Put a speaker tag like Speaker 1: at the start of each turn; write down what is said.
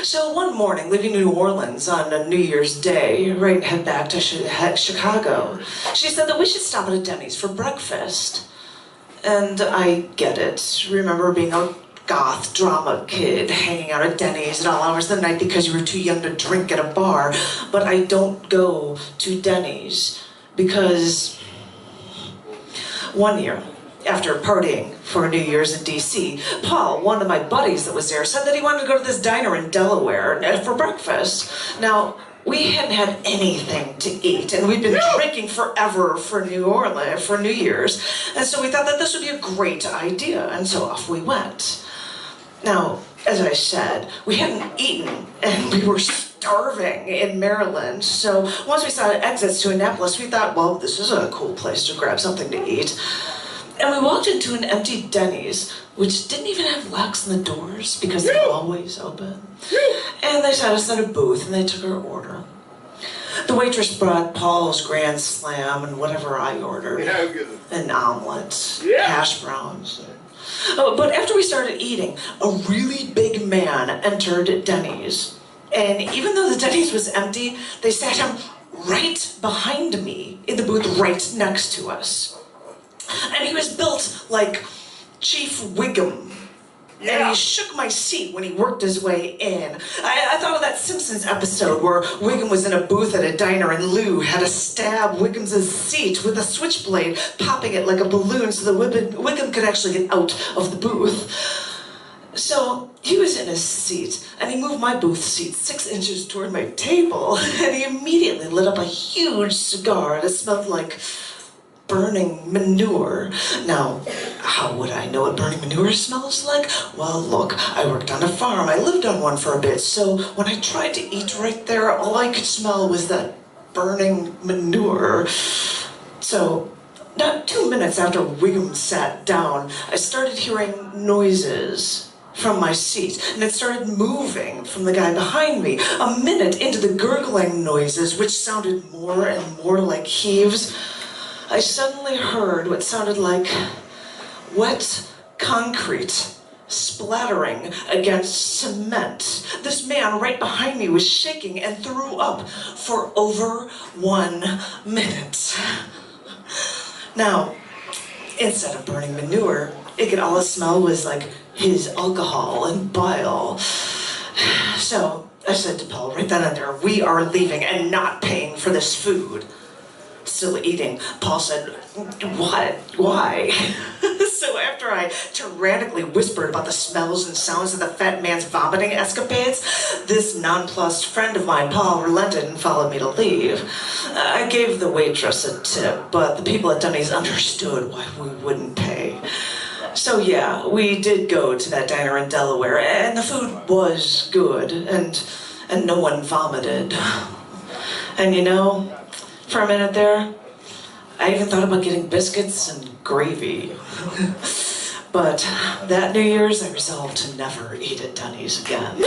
Speaker 1: So one morning, leaving New Orleans on a New Year's Day, right, head back to Chicago, she said that we should stop at a Denny's for breakfast. And I get it. Remember being a goth drama kid hanging out at Denny's at all hours of the night because you were too young to drink at a bar. But I don't go to Denny's because one year, after partying for New Year's in D.C., Paul, one of my buddies that was there, said that he wanted to go to this diner in Delaware for breakfast. Now, we hadn't had anything to eat, and we'd been drinking forever for New Orleans, for New Year's, and so we thought that this would be a great idea, and so off we went. Now, as I said, we hadn't eaten, and we were starving in Maryland, so once we saw exits to Annapolis, we thought, well, this is a cool place to grab something to eat. And we walked into an empty Denny's, which didn't even have locks on the doors because they're always open. And they sat us at a booth and they took our order. The waitress brought Paul's Grand Slam and whatever I ordered. An omelet, hash browns. But after we started eating, a really big man entered Denny's. And even though the Denny's was empty, they sat him right behind me in the booth right next to us. And he was built like Chief Wiggum. And he shook my seat when he worked his way in. I thought of that Simpsons episode where Wiggum was in a booth at a diner and Lou had to stab Wiggum's seat with a switchblade, popping it like a balloon so that Wiggum could actually get out of the booth. So he was in his seat, and he moved my booth seat 6 inches toward my table, and he immediately lit up a huge cigar that smelled like burning manure. Now, how would I know what burning manure smells like? Well, look, I worked on a farm. I lived on one for a bit, so when I tried to eat right there, all I could smell was that burning manure. So, not 2 minutes after Wiggum sat down, I started hearing noises from my seat, and it started moving from the guy behind me. A minute into the gurgling noises, which sounded more and more like heaves, I suddenly heard what sounded like wet concrete splattering against cement. This man right behind me was shaking and threw up for over 1 minute. Now, instead of burning manure, it could all smell was like his alcohol and bile. So I said to Paul right then and there, we are leaving and not paying for this food. Still eating, Paul said, what? Why? So after I tyrannically whispered about the smells and sounds of the fat man's vomiting escapades, this nonplussed friend of mine, Paul, relented and followed me to leave. I gave the waitress a tip, but the people at Denny's understood why we wouldn't pay. So yeah, we did go to that diner in Delaware, and the food was good, and no one vomited. And you know, for a minute there, I even thought about getting biscuits and gravy. But that New Year's, I resolved to never eat at Denny's again.